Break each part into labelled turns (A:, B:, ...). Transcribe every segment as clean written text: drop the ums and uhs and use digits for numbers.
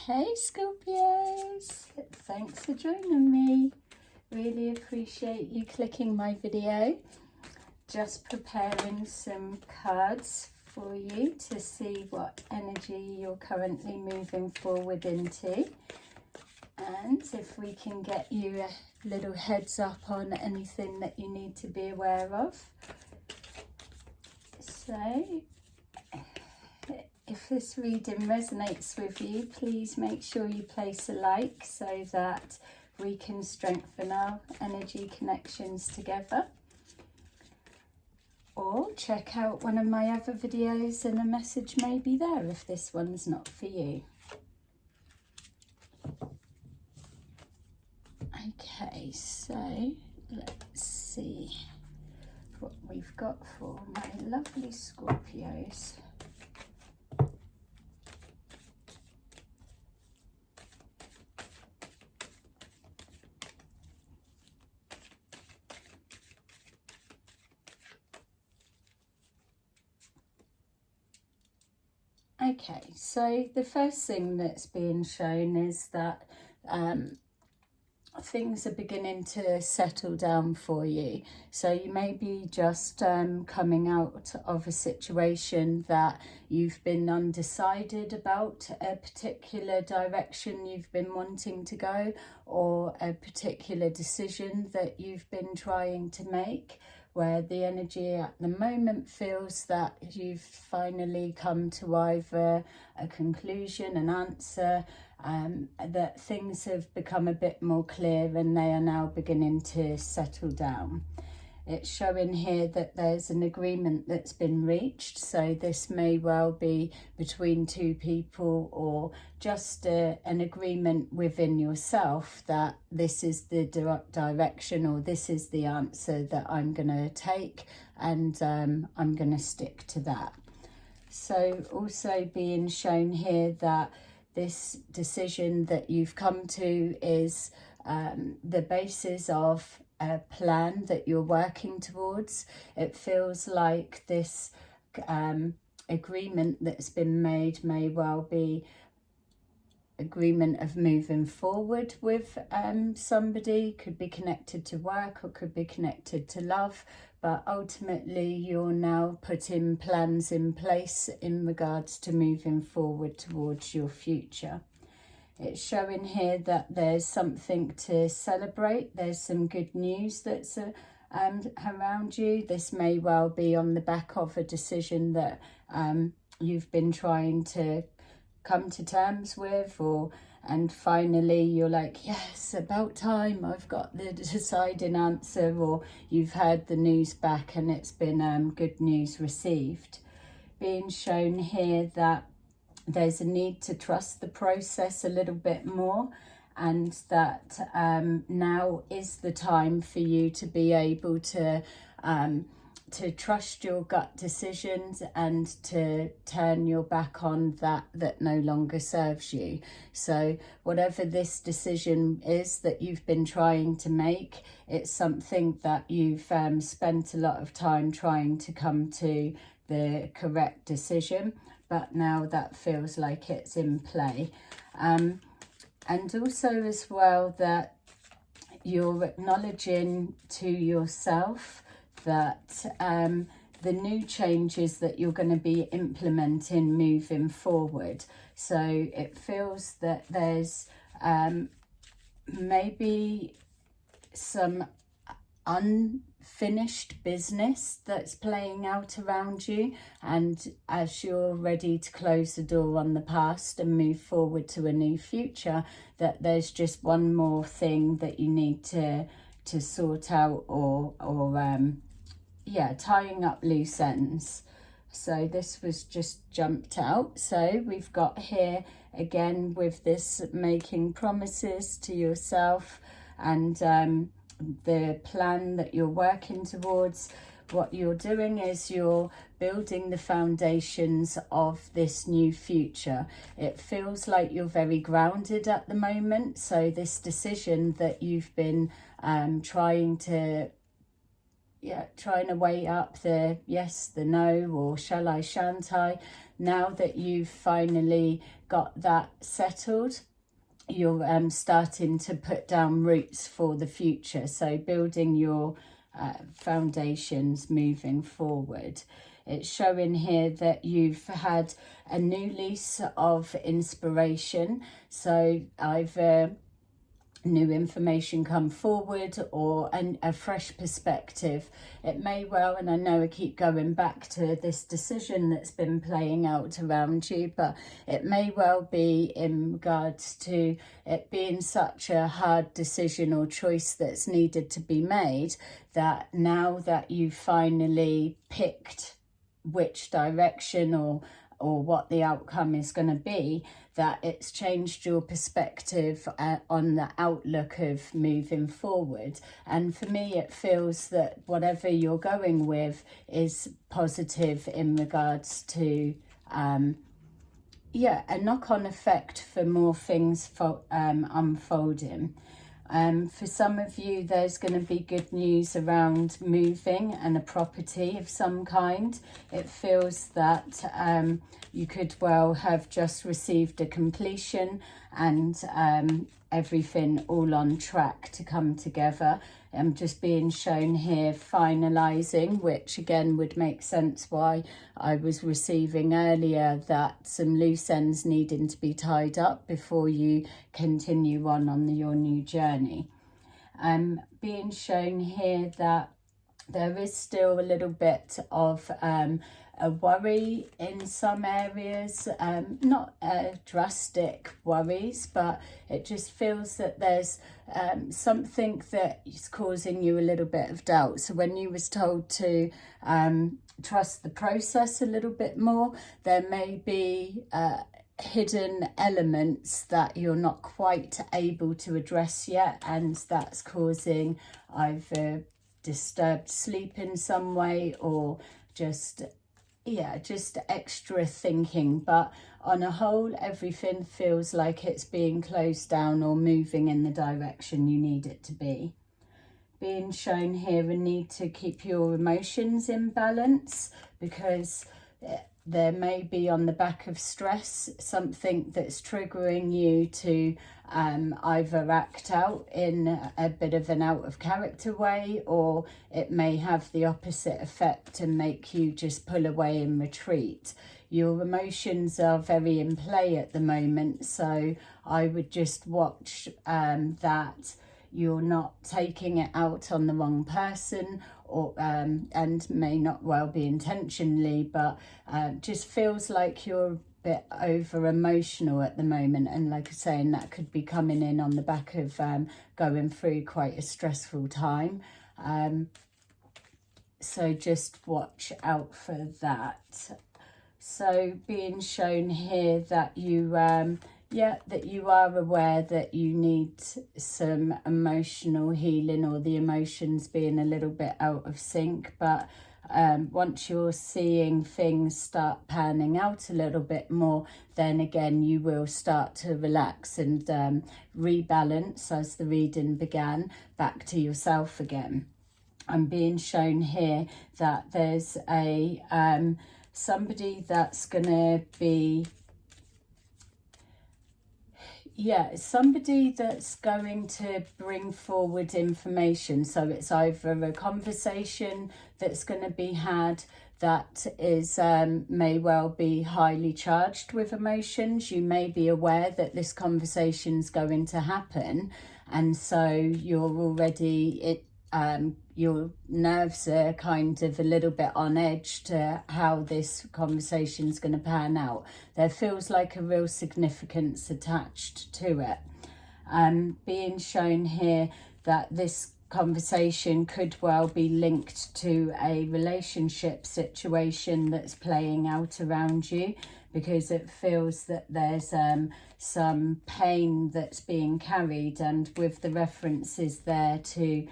A: Hey Scorpios, thanks for joining me. Really appreciate you clicking my video. Just preparing some cards for you to see what energy you're currently moving forward into. And if we can get you a little heads up on anything that you need to be aware of. So, if this reading resonates with you, please make sure you place a like so that we can strengthen our energy connections together. Or check out one of my other videos and a message may be there if this one's not for you. Okay, so let's see what we've got for my lovely Scorpios. Okay, so the first thing that's being shown is that things are beginning to settle down for you. So you may be just coming out of a situation that you've been undecided about, a particular direction you've been wanting to go, or a particular decision that you've been trying to make, where the energy at the moment feels that you've finally come to either a conclusion, an answer, that things have become a bit more clear and they are now beginning to settle down. It's showing here that there's an agreement that's been reached, so this may well be between two people or just an agreement within yourself that this is the direction or this is the answer that I'm going to take, and I'm going to stick to that. So also being shown here that this decision that you've come to is the basis of a plan that you're working towards. It feels like this agreement that's been made may well be agreement of moving forward with somebody. Could be connected to work or could be connected to love, but ultimately you're now putting plans in place in regards to moving forward towards your future. It's showing here that there's something to celebrate. There's some good news that's around you. This may well be on the back of a decision that you've been trying to come to terms with, and finally you're like, yes, about time, I've got the deciding answer, or you've heard the news back and it's been good news received. Being shown here that there's a need to trust the process a little bit more, and that now is the time for you to be able to trust your gut decisions and to turn your back on that no longer serves you. So whatever this decision is that you've been trying to make, it's something that you've spent a lot of time trying to come to the correct decision, but now that feels like it's in play. And also as well that you're acknowledging to yourself that the new changes that you're going to be implementing moving forward. So it feels that there's maybe some unfinished business that's playing out around you, and as you're ready to close the door on the past and move forward to a new future, that there's just one more thing that you need to sort out, or tying up loose ends. So this was just jumped out. So we've got here again with this making promises to yourself and the plan that you're working towards. What you're doing is you're building the foundations of this new future. It feels like you're very grounded at the moment. So this decision that you've been trying to weigh up the yes, the no, or shall I, shan't I, now that you've finally got that settled, you're starting to put down roots for the future. So building your foundations moving forward. It's showing here that you've had a new lease of inspiration. So either new information come forward or a fresh perspective. It may well, and I know I keep going back to this decision that's been playing out around you, but it may well be in regards to it being such a hard decision or choice that's needed to be made, that now that you've finally picked which direction or what the outcome is going to be, that it's changed your perspective on the outlook of moving forward. And for me, it feels that whatever you're going with is positive in regards to a knock-on effect for more things unfolding. For some of you, there's going to be good news around moving and a property of some kind. It feels that you could well have just received a completion and everything all on track to come together. I'm just being shown here finalising, which again would make sense why I was receiving earlier that some loose ends needing to be tied up before you continue on your new journey. Being shown here that there is still a little bit of a worry in some areas, not drastic worries, but it just feels that there's something that is causing you a little bit of doubt. So when you was told to trust the process a little bit more, there may be hidden elements that you're not quite able to address yet, and that's causing either disturbed sleep in some way or just extra thinking. But on a whole, everything feels like it's being closed down or moving in the direction you need it to be. Being shown here a need to keep your emotions in balance, because there may be on the back of stress something that's triggering you to either act out in a bit of an out of character way, or it may have the opposite effect and make you just pull away and retreat. Your emotions are very in play at the moment, so I would just watch that you're not taking it out on the wrong person, or and may not well be intentionally, but just feels like you're a bit over emotional at the moment. And like I was saying, that could be coming in on the back of going through quite a stressful time. So just watch out for that. So being shown here that you that you are aware that you need some emotional healing, or the emotions being a little bit out of sync, but once you're seeing things start panning out a little bit more, then again you will start to relax and rebalance, as the reading began, back to yourself again. I'm being shown here that there's a somebody that's gonna be somebody that's going to bring forward information. So it's either a conversation that's going to be had that is may well be highly charged with emotions. You may be aware that this conversation's going to happen, and so you're already your nerves are kind of a little bit on edge to how this conversation's going to pan out. There feels like a real significance attached to it. Being shown here that this conversation could well be linked to a relationship situation that's playing out around you, because it feels that there's some pain that's being carried, and with the references there to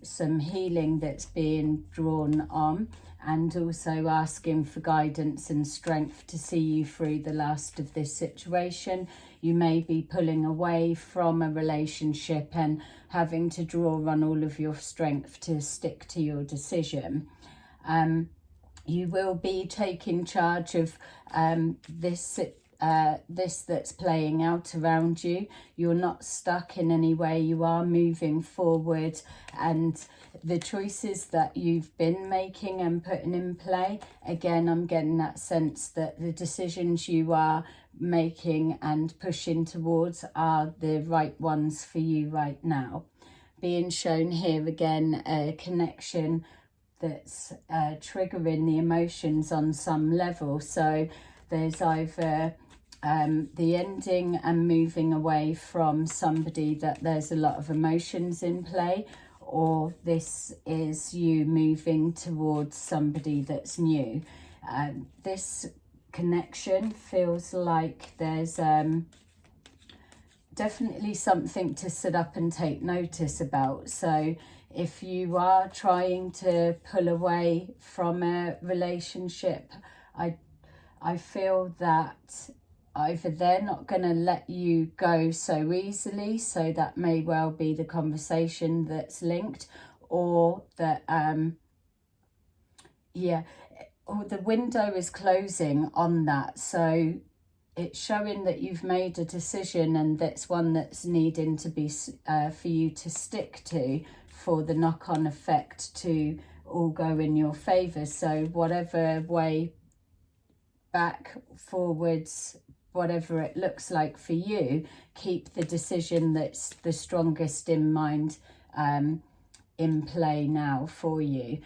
A: some healing that's being drawn on, and also asking for guidance and strength to see you through the last of this situation. You may be pulling away from a relationship and having to draw on all of your strength to stick to your decision. You will be taking charge of this that's playing out around you. You're not stuck in any way. You are moving forward, and the choices that you've been making and putting in play, again, I'm getting that sense that the decisions you are making and pushing towards are the right ones for you right now. Being shown here again, a connection that's triggering the emotions on some level. So there's either the ending and moving away from somebody that there's a lot of emotions in play, or this is you moving towards somebody that's new. This connection feels like there's definitely something to sit up and take notice about. So if you are trying to pull away from a relationship, I feel that either they're not going to let you go so easily, so that may well be the conversation that's linked, or that or the window is closing on that. So it's showing that you've made a decision, and that's one that's needing to be for you to stick to, for the knock-on effect to all go in your favour. So whatever way, back, forwards, whatever it looks like for you, keep the decision that's the strongest in mind in play now for you.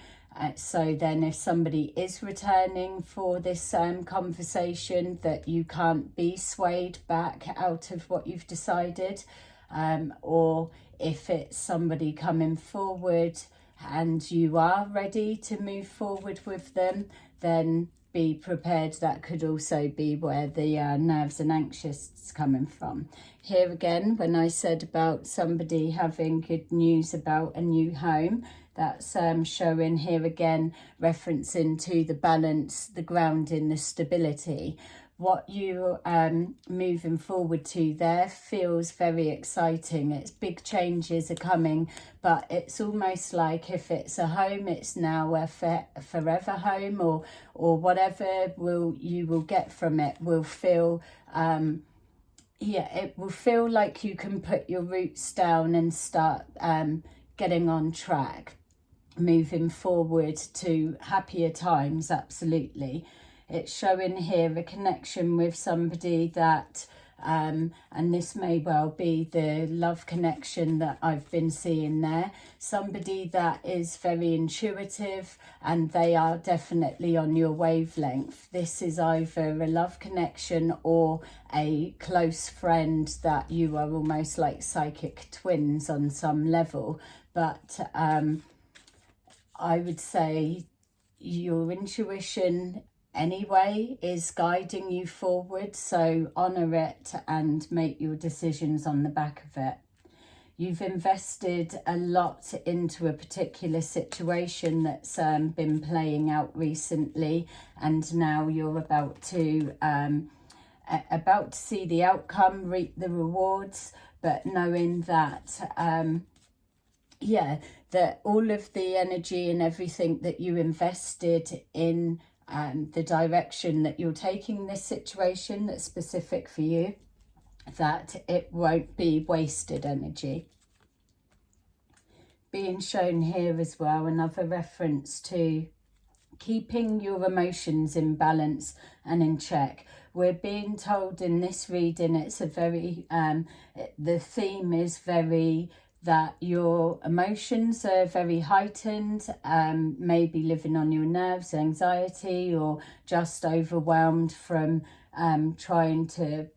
A: So then if somebody is returning for this conversation, that you can't be swayed back out of what you've decided, or if it's somebody coming forward and you are ready to move forward with them, then be prepared. That could also be where the nerves and anxious is coming from. Here again, when I said about somebody having good news about a new home, that's showing here again, referencing to the balance, the grounding, the stability. What you're moving forward to there feels very exciting. It's big changes are coming, but it's almost like if it's a home, it's now a forever home, or whatever you will get from it will feel it will feel like you can put your roots down and start getting on track, moving forward to happier times. Absolutely. It's showing here a connection with somebody that and this may well be the love connection that I've been seeing there. Somebody that is very intuitive, and they are definitely on your wavelength. This is either a love connection or a close friend that you are almost like psychic twins on some level. But I would say your intuition anyway is guiding you forward, so honor it and make your decisions on the back of it. You've invested a lot into a particular situation that's been playing out recently, and now you're about to see the outcome, reap the rewards, but knowing that that all of the energy and everything that you invested in the direction that you're taking this situation that's specific for you, that it won't be wasted energy. Being shown here as well, another reference to keeping your emotions in balance and in check. We're being told in this reading, it's a very, the theme is very, that your emotions are very heightened, maybe living on your nerves, anxiety, or just overwhelmed from trying to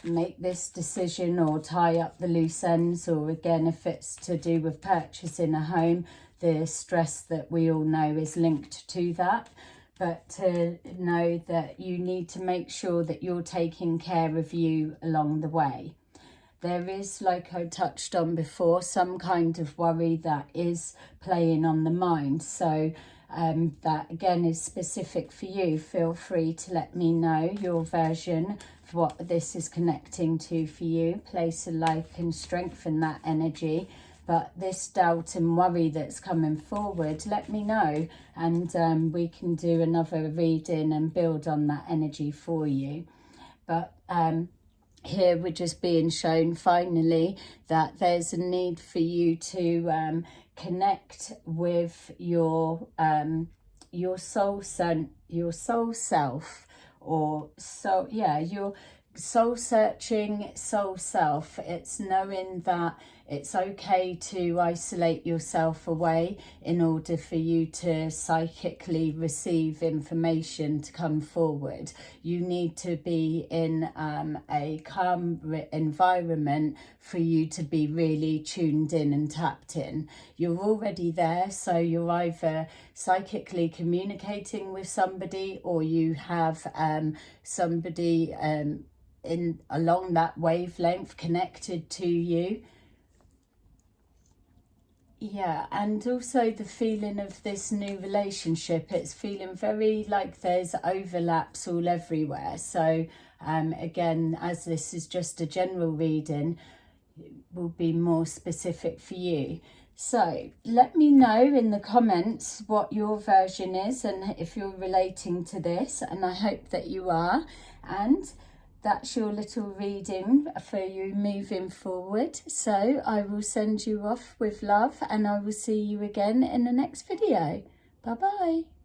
A: make this decision or tie up the loose ends, or again, if it's to do with purchasing a home, the stress that we all know is linked to that. But to know that you need to make sure that you're taking care of you along the way. There is, like I touched on before, some kind of worry that is playing on the mind. So that again is specific for you. Feel free to let me know your version of what this is connecting to for you. Place a like and strengthen that energy. but this doubt and worry that's coming forward, let me know, and we can do another reading and build on that energy for you. But here we're just being shown finally that there's a need for you to connect with your soul self, or your soul searching soul self. It's knowing that it's okay to isolate yourself away in order for you to psychically receive information to come forward. You need to be in a calm environment for you to be really tuned in and tapped in. You're already there, so you're either psychically communicating with somebody, or you have somebody in along that wavelength connected to you. Yeah, and also the feeling of this new relationship, it's feeling very like there's overlaps all everywhere. So again, as this is just a general reading, it will be more specific for you. So let me know in the comments what your version is and if you're relating to this, and I hope that you are. And that's your little reading for you moving forward. So I will send you off with love, and I will see you again in the next video. Bye bye.